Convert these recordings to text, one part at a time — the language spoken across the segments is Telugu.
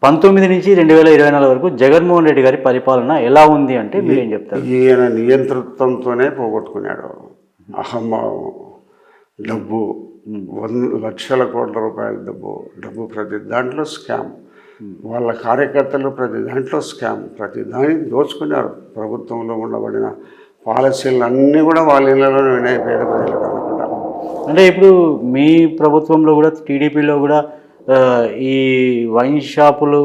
19 నుంచి 2024 వరకు జగన్మోహన్ రెడ్డి గారి పరిపాలన ఎలా ఉంది అంటే మీరేం చెప్తారు? ఈయన నియంతృత్వంతోనే పోగొట్టుకున్నాడు. అహంభావం, డబ్బు, లక్షల కోట్ల రూపాయల డబ్బు ప్రతి దాంట్లో స్కామ్. వాళ్ళ కార్యకర్తలు ప్రతి దాంట్లో స్కామ్, ప్రతి దాన్ని దోచుకున్నారు. ప్రభుత్వంలో ఉండబడిన పాలసీలు అన్నీ కూడా వాళ్ళ ఇళ్లలోనే ఉన్నాయి, పేద ప్రజలకు కాకుండా. అంటే ఇప్పుడు మీ ప్రభుత్వంలో కూడా టీడీపీలో కూడా ఈ వైన్ షాపులు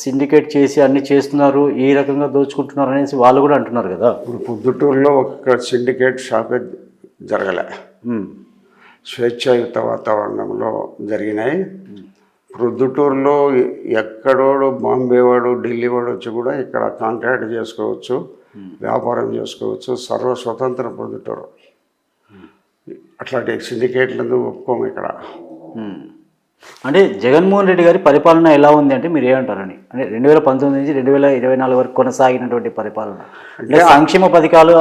సిండికేట్ చేసి అన్ని చేస్తున్నారు, ఈ రకంగా దోచుకుంటున్నారు అనేసి వాళ్ళు కూడా అంటున్నారు కదా. ఇప్పుడు పొద్దుటూరులో ఒక్క సిండికేట్ షాపే జరగలే, స్వేచ్ఛాయుత వాతావరణంలో జరిగినాయి. ప్రొద్దుటూరులో ఎక్కడోడు బాంబే వాడు, ఢిల్లీ వాడు వచ్చి కూడా ఇక్కడ కాంట్రాక్ట్ చేసుకోవచ్చు, వ్యాపారం చేసుకోవచ్చు. సర్వస్వతంత్ర ప్రొద్దుటూరు. అట్లాంటి సిండికేట్లను ఒప్పుకోము ఇక్కడ. అంటే జగన్మోహన్ రెడ్డి గారి పరిపాలన ఎలా ఉంది అంటే మీరు ఏమంటారని? అంటే 2019 నుంచి 2024 వరకు కొనసాగినటువంటి పరిపాలన అంటే సంక్షేమ పథకాలు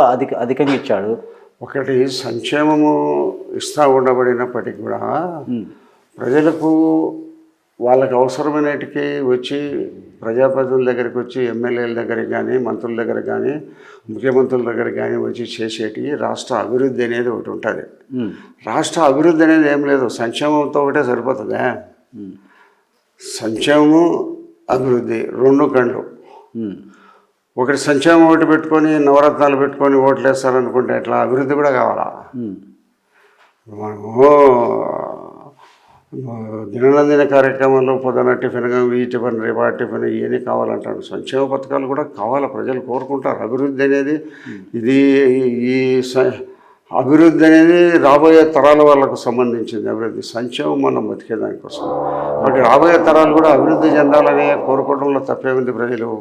అధికంగా ఇచ్చాడు. ఒకటి సంక్షేమము ఇస్తూ ఉండబడినప్పటికీ కూడా ప్రజలకు వాళ్ళకి అవసరమైనటికి వచ్చి ప్రజాప్రతినిధుల దగ్గరికి వచ్చి, ఎమ్మెల్యేల దగ్గరికి కానీ, మంత్రుల దగ్గర కానీ, ముఖ్యమంత్రుల దగ్గర కానీ వచ్చి చేసేటి రాష్ట్ర అభివృద్ధి అనేది ఒకటి ఉంటుంది. రాష్ట్ర అభివృద్ధి అనేది ఏం లేదు, సంక్షేమంతో ఒకటే సరిపోతుందా? సంక్షేమము అభివృద్ధి రెండు కళ్ళు. ఒకటి సంక్షేమం ఒకటి పెట్టుకొని నవరత్నాలు పెట్టుకొని ఓట్లు వేస్తారనుకుంటే ఎట్లా? అభివృద్ధి కూడా కావాలా? మనము దినదిన కార్యక్రమంలో పొద్దున టిఫిన్, ఈ టిఫిన్, రేపా టిఫిన్ ఇవన్నీ కావాలంటారు. సంక్షేమ పథకాలు కూడా కావాలా? ప్రజలు కోరుకుంటారు. అభివృద్ధి అనేది ఇది ఈ అభివృద్ధి అనేది రాబోయే తరాల వాళ్ళకు సంబంధించింది. అభివృద్ధి సంక్షేమం మనం బతికేదానికోసం. కాబట్టి రాబోయే తరాలు కూడా అభివృద్ధి చెందాలని కోరుకోవడంలో తప్పే ఉంది. ప్రజలు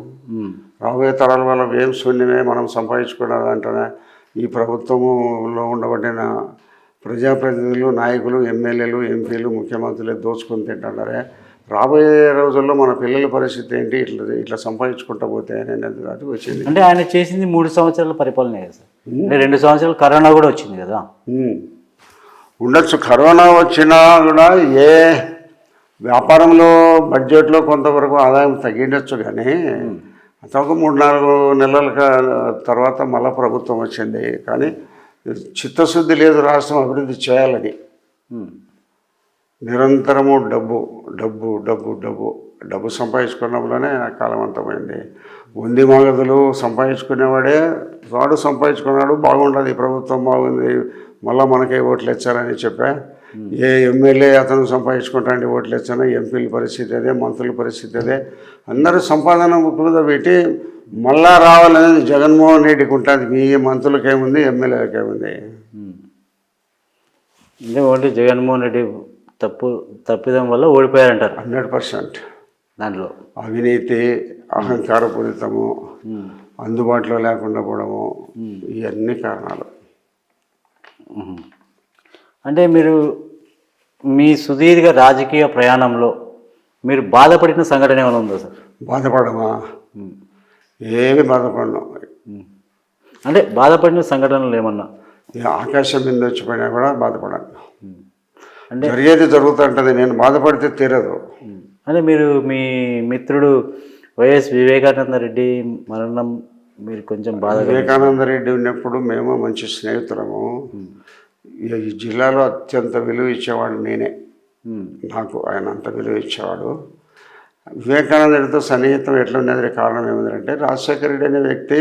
రాబోయే తరాల వల్ల ఏం శూన్యమే, మనం సంపాదించుకోవడాలంటేనే ఈ ప్రభుత్వంలో ఉండబడిన ప్రజాప్రతినిధులు, నాయకులు, ఎమ్మెల్యేలు, ఎంపీలు, ముఖ్యమంత్రులే దోచుకొని తింటున్నారే. రాబోయే రోజుల్లో మన పిల్లల పరిస్థితి ఏంటి? ఇట్లా సంపాదించుకుంటూ పోతే అనేది అది వచ్చింది. అంటే ఆయన చేసింది 3 సంవత్సరాల పరిపాలన కదా సార్. అంటే 2 సంవత్సరాలు కరోనా కూడా వచ్చింది కదా. ఉండొచ్చు. కరోనా వచ్చినా కూడా ఏ వ్యాపారంలో బడ్జెట్లో కొంతవరకు ఆదాయం తగ్గిండొచ్చు. కానీ అంతకు 3-4 నెలల తర్వాత మళ్ళీ ప్రభుత్వం వచ్చింది. కానీ చిత్తశుద్ధి లేదు రాష్ట్రం అభివృద్ధి చేయాలని. నిరంతరము డబ్బు డబ్బు డబ్బు డబ్బు డబ్బు సంపాదించుకున్నప్పుడునే కాలం అంతమైంది. ఉంది మగదులు సంపాదించుకునేవాడే వాడు సంపాదించుకున్నాడు, బాగుండదు, ఈ ప్రభుత్వం బాగుంది, మళ్ళీ మనకే ఓట్లు ఇచ్చారని చెప్పా. ఏ ఎమ్మెల్యే అతను సంపాదించుకుంటాండి ఓట్లు ఇచ్చాను, ఎంపీల పరిస్థితి అదే, మంత్రుల పరిస్థితి అదే. అందరూ సంపాదన ముక్కుదా పెట్టి మళ్ళా రావాలనేది జగన్మోహన్ రెడ్డికి ఉంటుంది. మీ మంత్రులకి ఏముంది, ఎమ్మెల్యేలకి ఏముంది? అంటే ఓన్లీ జగన్మోహన్ రెడ్డి తప్పిదం వల్ల ఓడిపోయారంటారు. 100%. దాంట్లో అవినీతి, అహంకారపూరితము, అందుబాటులో లేకుండా పోవడము, ఇవన్నీ కారణాలు. అంటే మీరు మీ సుదీర్ఘ రాజకీయ ప్రయాణంలో మీరు బాధపడిన సంఘటన ఏమైనా ఉందా సార్? బాధపడమా? ఏమి బాధపడను. అంటే బాధపడిన సంఘటనలు ఏమన్నా? ఆకాశం మీద వచ్చిపోయినా కూడా బాధపడను. అంటే జరిగేది జరుగుతుంటుంది, నేను బాధపడితే తీరదు. అంటే మీరు మీ మిత్రుడు వైఎస్ వివేకానంద రెడ్డి మరణం మీరు కొంచెం బాధ. వివేకానంద రెడ్డి ఉన్నప్పుడు మేము మంచి స్నేహితులము. ఈ జిల్లాలో అత్యంత విలువ ఇచ్చేవాడు నేనే. నాకు ఆయన అంత విలువ ఇచ్చేవాడు. వివేకానంద రెడ్డితో సన్నిహితం ఎట్లా ఉండేది? కారణం ఏమిటంటే రాజశేఖర రెడ్డి అనే వ్యక్తి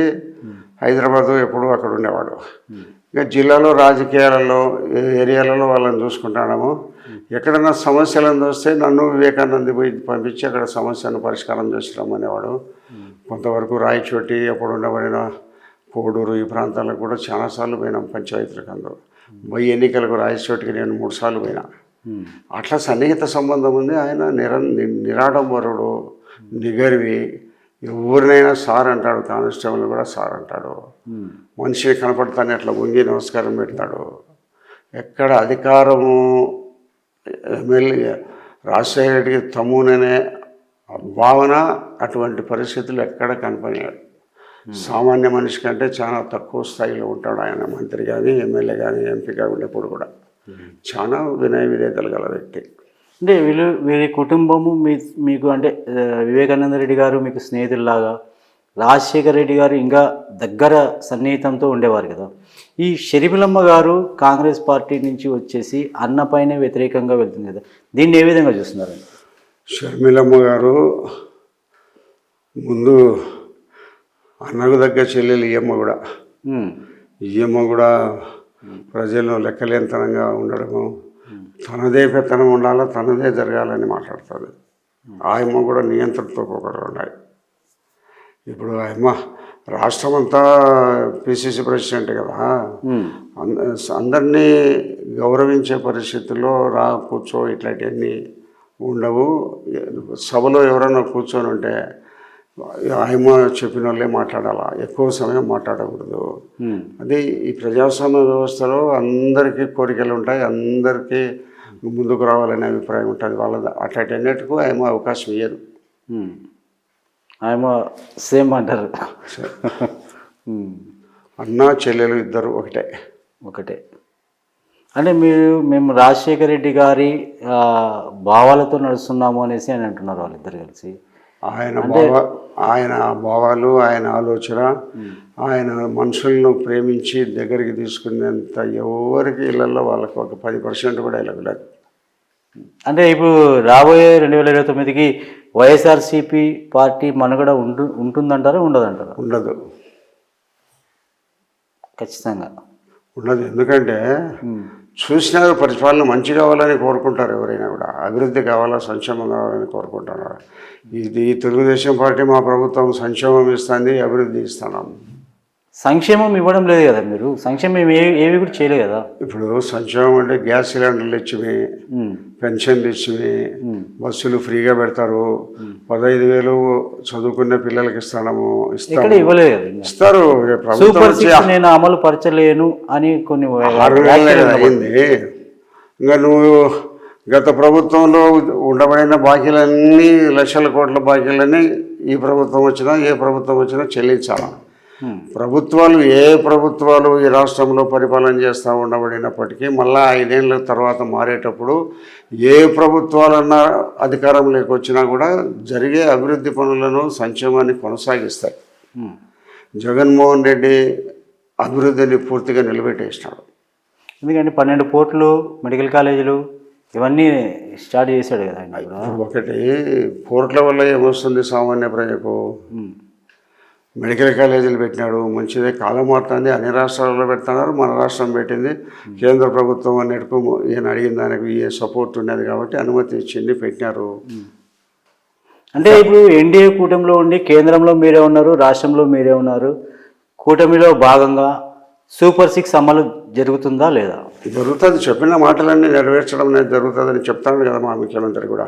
హైదరాబాదు ఎప్పుడూ అక్కడ ఉండేవాడు. ఇంకా జిల్లాలో రాజకీయాలలో ఏరియాలలో వాళ్ళని చూసుకుంటాము. ఎక్కడన్నా సమస్యలను చూస్తే నన్ను వివేకానంద పోయి పంపించి అక్కడ సమస్యను పరిష్కారం చేసి రమ్మనేవాడు. కొంతవరకు రాయచోటి అప్పుడు ఉండబడిన కోడూరు ఈ ప్రాంతాలకు కూడా చాలాసార్లు పోయినాం. పంచాయతీలకు అందరూ పోయి ఎన్నికలకు రాయచోటికి నేను 3 సార్లు పోయినా. అట్లా సన్నిహిత సంబంధం ఉంది. ఆయన నిరాడంబరుడు, నిగర్వి, ఎవరినైనా సార్ అంటాడు. కానిస్టేబుల్ కూడా సార్ అంటాడు. మనిషి కనపడతానే అట్లా వంగి నమస్కారం పెడతాడు. ఎక్కడ అధికారము ఎమ్మెల్యే రాజశేఖర రెడ్డికి తమ్ముననే భావన, అటువంటి పరిస్థితులు ఎక్కడ కనపడినాడు. సామాన్య మనిషి కంటే చాలా తక్కువ స్థాయిలో ఉంటాడు ఆయన. మంత్రి కానీ, ఎమ్మెల్యే కానీ, ఎంపీగా ఉండేప్పుడు కూడా చాలా వినయ విధేయతలు గల వ్యక్తి. అంటే వీరి కుటుంబము మీకు అంటే వివేకానంద రెడ్డి గారు మీకు స్నేహితుల్లాగా, రాజశేఖర రెడ్డి గారు ఇంకా దగ్గర సన్నిహితంతో ఉండేవారు కదా. ఈ షర్మిలమ్మ గారు కాంగ్రెస్ పార్టీ నుంచి వచ్చేసి అన్నపైనే వ్యతిరేకంగా వెళ్తుంది కదా, దీన్ని ఏ విధంగా చూస్తున్నారండి? షర్మిలమ్మ గారు ముందు అన్నకు దగ్గర చెల్లెలు ఈయమ్మ కూడా ప్రజల్లో లెక్కలేనితనంగా ఉండడము, తనదే పెత్తనం ఉండాలా, తనదే జరగాలని మాట్లాడుతుంది. ఆయమ్మ కూడా నియంత్రణతో ఒకటి ఉన్నాయి. ఇప్పుడు ఆయమ్మ రాష్ట్రం అంతా పిసిసి ప్రెసిడెంట్ కదా, అందరినీ గౌరవించే పరిస్థితుల్లో కూర్చో ఇట్లాంటివన్నీ ఉండవు. సభలో ఎవరైనా కూర్చొని ఉంటే ఆయమ్మ చెప్పిన వాళ్ళే మాట్లాడాలా, ఎక్కువ సమయం మాట్లాడకూడదు. అది ఈ ప్రజాస్వామ్య వ్యవస్థలో అందరికీ కోరికలు ఉంటాయి, అందరికీ ముందుకు రావాలనే అభిప్రాయం ఉంటుంది వాళ్ళది. అట్లాంటిన్నిటికూ ఆయమ్మ అవకాశం ఇయ్యదు. ఆయమ్మ సేమ్ అంటారు. అన్న చెల్లెలు ఇద్దరు ఒకటే. అంటే మేము రాజశేఖర రెడ్డి గారి భావాలతో నడుస్తున్నాము అనేసి అని అంటున్నారు వాళ్ళిద్దరు కలిసి. ఆయన భావాలు, ఆయన ఆలోచన, ఆయన మనుషులను ప్రేమించి దగ్గరికి తీసుకునేంత ఎవరికి ఇళ్లలో వాళ్ళకి ఒక 10% కూడా ఇవ్వలేదు. అంటే ఇప్పుడు రాబోయే 2029కి వైఎస్ఆర్సీపీ పార్టీ మనుగడ ఉంటుందంటారా ఉండదంటారా? ఉండదు, ఖచ్చితంగా ఉండదు. ఎందుకంటే చూసినారు పరిపాలన మంచి కావాలని కోరుకుంటారు, ఎవరైనా కూడా అభివృద్ధి కావాలా, సంక్షేమం కావాలని కోరుకుంటారు. ఇది తెలుగుదేశం పార్టీ మా ప్రభుత్వం సంక్షేమం ఇస్తుంది, అభివృద్ధి ఇస్తున్నాం. సంక్షేమం ఇవ్వడం లేదు కదా, మీరు సంక్షేమం ఏవి కూడా చేయలేదు కదా. ఇప్పుడు సంక్షేమం అంటే గ్యాస్ సిలిండర్లు ఇచ్చివి, పెన్షన్లు ఇచ్చివి, బస్సులు ఫ్రీగా పెడతారు, 15,000 చదువుకునే పిల్లలకి ఇస్తాము. ఇస్తారు. నేను అమలు పరచలేను అని కొన్ని 6 నెలలు అయింది. ఇంకా నువ్వు గత ప్రభుత్వంలో ఉండబడిన బాకీలన్నీ, లక్షల కోట్ల బాకీలన్నీ ఈ ప్రభుత్వం వచ్చినా ఏ ప్రభుత్వం వచ్చినా చెల్లించాలా. ఏ ప్రభుత్వాలు ఈ రాష్ట్రంలో పరిపాలన చేస్తూ ఉండబడినప్పటికీ మళ్ళీ 5 ఏళ్ళ తర్వాత మారేటప్పుడు ఏ ప్రభుత్వాలన్నా అధికారంలోకి వచ్చినా కూడా జరిగే అభివృద్ధి పనులను, సంక్షేమాన్ని కొనసాగిస్తాయి. జగన్మోహన్ రెడ్డి అభివృద్ధిని పూర్తిగా నిలబెట్టేసినాడు. ఎందుకంటే 12 పోర్టులు, మెడికల్ కాలేజీలు ఇవన్నీ స్టార్ట్ చేశాడు కదా ఆయన. ఒకటి పోర్ట్ల వల్ల ఏమొస్తుంది సామాన్య ప్రజకు? మెడికల్ కాలేజీలు పెట్టినాడు, మంచిదే. కాలం మారుతుంది, అన్ని రాష్ట్రాలలో పెడుతున్నారు, మన రాష్ట్రం పెట్టింది. కేంద్ర ప్రభుత్వం అన్నిటికూ ఈయన అడిగిన దానికి ఏ సపోర్ట్ ఉన్నది కాబట్టి అనుమతి ఇచ్చింది, పెట్టినారు. అంటే ఇప్పుడు ఎన్డీఏ కూటమిలో ఉండి కేంద్రంలో మీరే ఉన్నారు, రాష్ట్రంలో మీరే ఉన్నారు. కూటమిలో భాగంగా సూపర్ 6 అమలు జరుగుతుందా లేదా? జరుగుతుంది. చెప్పిన మాటలన్నీ నెరవేర్చడం అనేది జరుగుతుందని చెప్తాను కదా మా ముఖ్యమంత్రి కూడా.